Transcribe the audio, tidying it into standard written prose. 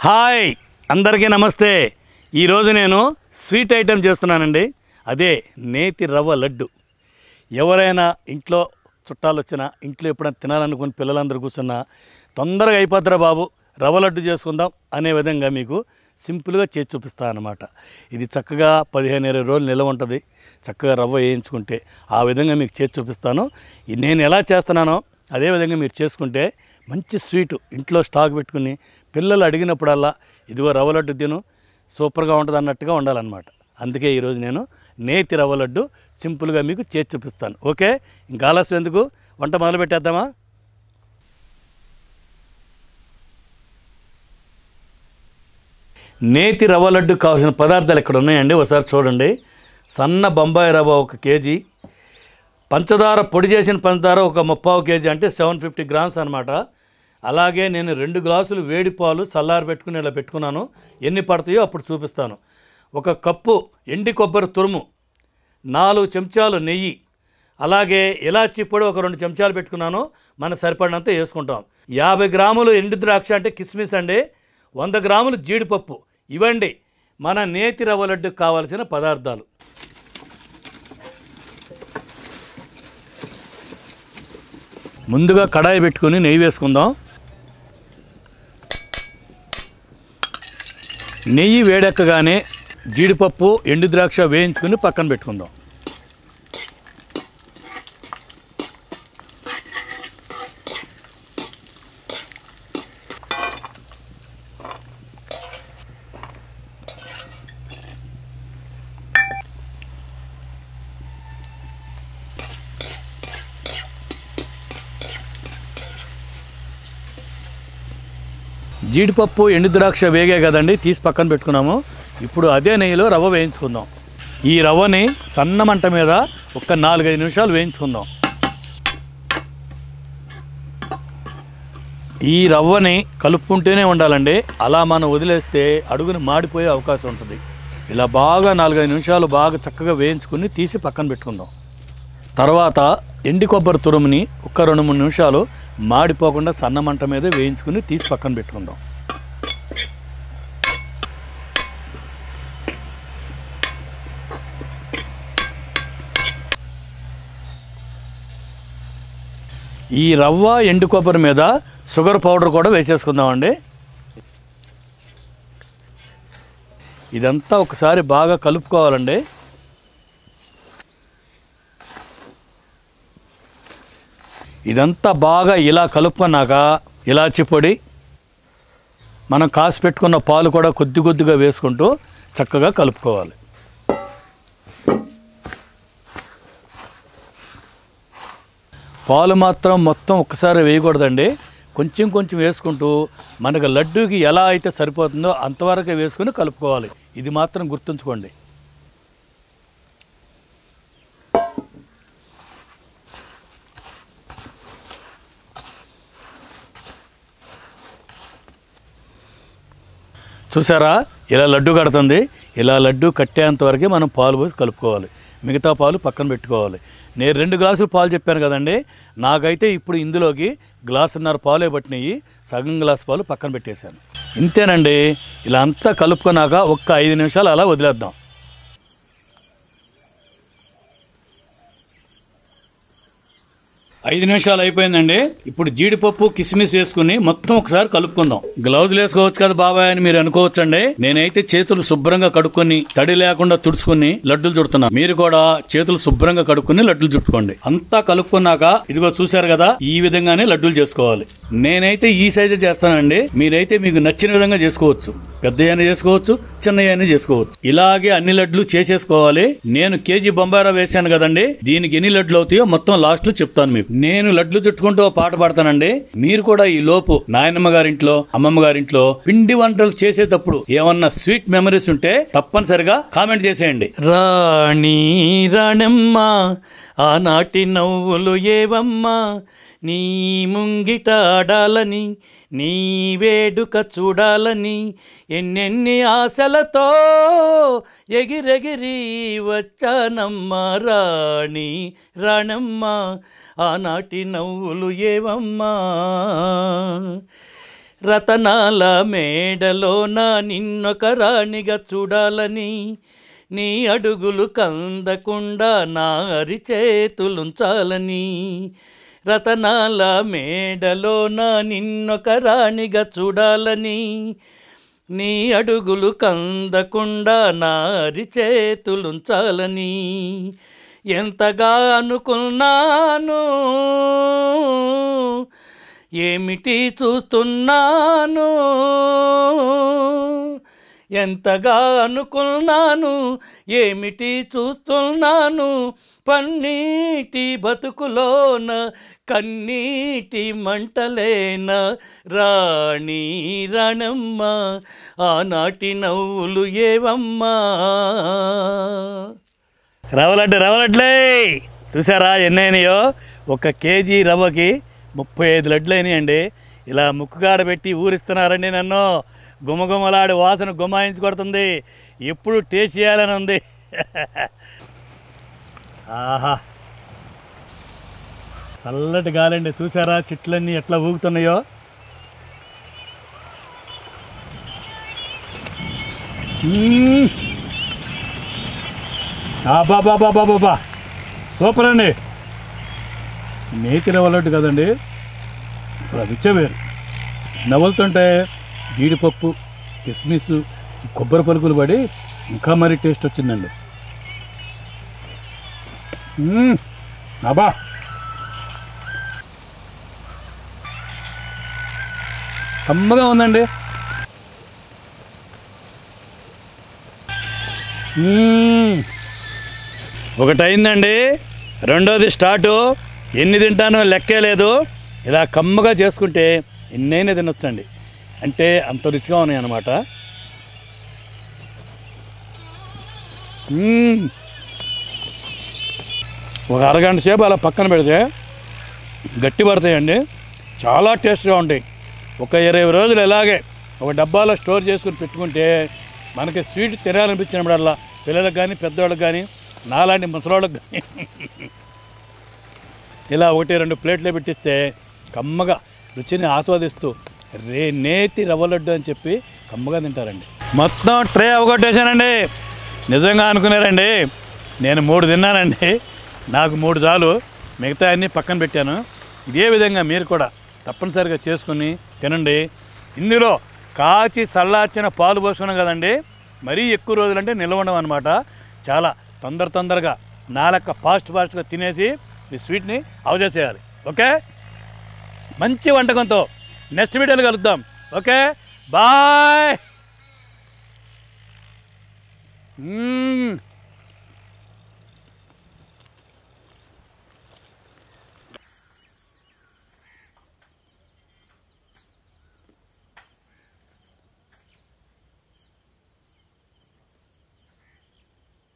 Hi అందరికీ నమస్తే. ఈరోజు నేను స్వీట్ ఐటెం చేస్తున్నానండి. అదే నేతి రవ్వ లడ్డు. ఎవరైనా ఇంట్లో చుట్టాలు వచ్చినా, ఇంట్లో ఎప్పుడైనా తినాలనుకుని పిల్లలందరూ కూర్చున్నా తొందరగా అయిపోతారా బాబు, రవ్వ లడ్డు చేసుకుందాం అనే విధంగా మీకు సింపుల్గా చేసి చూపిస్తాను అన్నమాట. ఇది చక్కగా 15-20 రోజులు నిల్వ ఉంటుంది. చక్కగా రవ్వ వేయించుకుంటే ఆ విధంగా మీకు చేసి చూపిస్తాను. నేను ఎలా చేస్తున్నానో అదేవిధంగా మీరు చేసుకుంటే మంచి స్వీటు ఇంట్లో స్టాక్ పెట్టుకుని పిల్లలు అడిగినప్పుడల్లా ఇదిగో రవ్వ లడ్డు తిను, సూపర్గా ఉంటుంది అన్నట్టుగా ఉండాలన్నమాట. అందుకే ఈరోజు నేను నేతి రవ్వ లడ్డు సింపుల్గా మీకు చేసి చూపిస్తాను. ఓకే, ఇంకా ఆలస్యం ఎందుకు, వంట మొదలు పెట్టేద్దామా? నేతి రవ్వ లడ్డు కావాల్సిన పదార్థాలు ఇక్కడ ఉన్నాయండి, ఒకసారి చూడండి. సన్న బొంబాయి రవ్వ 1 కేజీ, పంచదార పొడి చేసిన పంచదార ఒక 30 కేజీ అంటే 750 గ్రామ్స్ అనమాట. అలాగే నేను 2 గ్లాసులు వేడి పాలు చల్లారి పెట్టుకుని ఇలా పెట్టుకున్నాను. ఎన్ని పడతాయో అప్పుడు చూపిస్తాను. 1 కప్పు ఎండి కొబ్బరి తురుము, 4 చెంచాలు నెయ్యి, అలాగే ఇలాచీ పొడి ఒక 2 చెంచాలు పెట్టుకున్నాను. మన సరిపడినంత వేసుకుంటాం. 50 గ్రాములు ఎండు ద్రాక్ష అంటే కిస్మిస్ అండి, 100 గ్రాములు జీడిపప్పు. ఇవ్వండి మన నేతి రవ్వ లడ్డుకు కావాల్సిన పదార్థాలు. ముందుగా కడాయి పెట్టుకుని నెయ్యి వేసుకుందాం. నెయ్యి వేడెక్కగానే జీడిపప్పు ఎండు ద్రాక్ష వేయించుకుని పక్కన పెట్టుకుందాం. జీడిపప్పు ఎండు ద్రాక్ష వేగే కదండి, తీసి పక్కన పెట్టుకున్నాము. ఇప్పుడు అదే నెయ్యిలో రవ్వ వేయించుకుందాం. ఈ రవ్వని సన్న మంట మీద ఒక 4-5 నిమిషాలు వేయించుకుందాం. ఈ రవ్వని కలుపుకుంటూనే ఉండాలండి, అలా మనం వదిలేస్తే అడుగుని మాడిపోయే అవకాశం ఉంటుంది. ఇలా బాగా 4-5 నిమిషాలు బాగా చక్కగా వేయించుకుని తీసి పక్కన పెట్టుకుందాం. తర్వాత ఎండి కొబ్బరి తురుముని ఒక 2-3 నిమిషాలు మాడిపోకుండా సన్న మంట మీద వేయించుకుని తీసి పక్కన పెట్టుకుందాం. ఈ రవ్వ ఎండు కొబ్బరి మీద షుగర్ పౌడర్ కూడా వేసేసుకుందామండి. ఇదంతా ఒకసారి బాగా కలుపుకోవాలండి. ఇదంతా బాగా ఇలా కలుపుకున్నాక ఇలాచి పొడి, మనం కాసి పెట్టుకున్న పాలు కూడా కొద్ది కొద్దిగా వేసుకుంటూ చక్కగా కలుపుకోవాలి. పాలు మాత్రం మొత్తం ఒక్కసారి వేయకూడదండి, కొంచెం కొంచెం వేసుకుంటూ మనకు లడ్డూకి ఎలా అయితే సరిపోతుందో అంతవరకు వేసుకుని కలుపుకోవాలి. ఇది మాత్రం గుర్తుంచుకోండి. చూసారా, ఇలా లడ్డు కడుతుంది. ఇలా లడ్డు కట్టేంతవరకే మనం పాలు పోసి కలుపుకోవాలి. మిగతా పాలు పక్కన పెట్టుకోవాలి. నేను 2 గ్లాసులు పాలు చెప్పాను కదండి, నాకైతే ఇప్పుడు ఇందులోకి 1.5 గ్లాసున్నర పాలే పట్టినాయి. సగం గ్లాసు పాలు పక్కన పెట్టేశాను. ఇంతేనండి. ఇలా అంతా కలుపుకున్నాక ఒక్క 5 నిమిషాలు అలా వదిలేద్దాం. ఐదు నిమిషాలు అయిపోయిందండి. ఇప్పుడు జీడిపప్పు కిస్మిస్ వేసుకుని మొత్తం ఒకసారి కలుపుకుందాం. గ్లౌజులు వేసుకోవచ్చు కదా బాబాయ్ అని మీరు అనుకోవచ్చండి. నేనైతే చేతులు శుభ్రంగా కడుక్కొని తడి లేకుండా తుడుచుకుని లడ్డూలు చుడుతున్నాను. మీరు కూడా చేతులు శుభ్రంగా కడుక్కొని లడ్డూలు చుట్టుకోండి. అంతా కలుపుకున్నాక ఇదిగో చూసారు కదా, ఈ విధంగానే లడ్డూలు చేసుకోవాలి. నేనైతే ఈ సైజు చేస్తానండి, మీరైతే మీకు నచ్చిన విధంగా చేసుకోవచ్చు. పెద్దయైనా చేసుకోవచ్చు, చిన్నయైనా చేసుకోవచ్చు. ఇలాగే అన్ని లడ్లు చేసేసుకోవాలి. నేను కేజీ బొంబాయి రవ్వ వేసాను కదండి, దీనికి ఎన్ని లడ్లు అవుతాయో మొత్తం లాస్ట్ లో చెప్తాను మీకు. నేను లడ్లు చుట్టుకుంటూ పాట పాడతానండి. మీరు కూడా ఈ లోపు నాయనమ్మ గారింట్లో, అమ్మమ్మ గారింట్లో పిండి వంటలు చేసేటప్పుడు ఏమన్నా స్వీట్ మెమరీస్ ఉంటే తప్పనిసరిగా కామెంట్ చేసేయండి. రాణి రాణమ్మ ఆనాటి నవ్వులు ఏవమ్మా, నీ ముంగిట ఆడాలని, నీ వేడుక చూడాలని, ఎన్నెన్ని ఆశలతో ఎగిరెగిరి వచ్చానమ్మ రాణి రాణమ్మ, ఆనాటి నవ్వులు ఏవమ్మా. రతనాల మేడలోన నిన్నొక రాణిగా చూడాలని, నీ అడుగులు కందకుండా నా అరిచేతులుంచాలని. రతనాల మేడలోన నిన్నొక రాణిగా చూడాలని, నీ అడుగులు కందకుండా నా అరిచేతులుంచాలని. ఎంతగా అనుకున్నాను, ఏమిటి చూస్తున్నాను. ఎంతగా అనుకున్నాను, ఏమిటి చూస్తున్నాను. పన్నీటి బతుకులోన కన్నీటి మంటలేన రాణి రణమ్మ, ఆనాటి నవ్వులు ఏవమ్మా. రవ్వలడ్లే చూసారా ఎన్నైనాయో? 1 కేజీ రవ్వకి 35 లడ్లు అయినాయండి. ఇలా ముక్కుగాడ పెట్టి ఊరిస్తున్నారండి నన్ను. గుమగుమలాడి వాసన గుమాయించి కొడుతుంది. ఎప్పుడు టేస్ట్ చేయాలని ఉంది. ఆహా, చల్లటి గాలండి. చూసారా చెట్లన్నీ ఎట్లా ఊగుతున్నాయో? బాబా సూపర్ అండి. నేతి రవ్వలడ్డు కదండి, రుచే వేరు. నవ్వులుతుంటే జీడిపప్పు, కిస్మిస్, కొబ్బరి పలుకులు పడి ఇంకా మరీ టేస్ట్ వచ్చిందండి. అబ్బా, కమ్మగా ఉందండి. ఒకటి అయిందండి, రెండోది స్టార్టు. ఎన్ని తింటానో లెక్కే లేదు. ఇలా కమ్మగా చేసుకుంటే ఎన్నైనా తినొచ్చండి. అంటే అంత రుచిగా ఉన్నాయి అన్నమాట. ఒక అరగంట సేపు అలా పక్కన పెడితే గట్టి పడతాయండి. చాలా టేస్ట్గా ఉంటాయి. ఒక 20 రోజులు ఇలాగే ఒక డబ్బాలో స్టోర్ చేసుకుని పెట్టుకుంటే మనకి స్వీట్ తినాలనిపించినప్పుడల్లా పిల్లలకు కానీ పెద్దవాళ్ళకి కానీ నాలాంటి ముసలోళ్ళకి కానీ ఇలా 1-2 ప్లేట్లు పెట్టిస్తే కమ్మగా రుచిని ఆస్వాదిస్తూ నేతి రవ్వలడ్డు అని చెప్పి కమ్మగా తింటారండి. మొత్తం ట్రే అవగొట్టేశానండి. నిజంగా అనుకున్నారండి, నేను 3 తిన్నానండి. నాకు 3 చాలు, మిగతా అన్నీ పక్కన పెట్టాను. ఇదే విధంగా మీరు కూడా తప్పనిసరిగా చేసుకుని తినండి. ఇందులో కాచి చల్లార్చిన పాలు పోసుకున్నాం కదండి, మరీ ఎక్కువ రోజులంటే నిల్వ ఉండవు అనమాట. చాలా తొందరగా నాలక్క ఫాస్ట్గా తినేసి ఈ స్వీట్ని అవజేసేయాలి. ఓకే, మంచి వంటకంతో నెక్స్ట్ వీడియోలో కలుద్దాం. Okay, bye.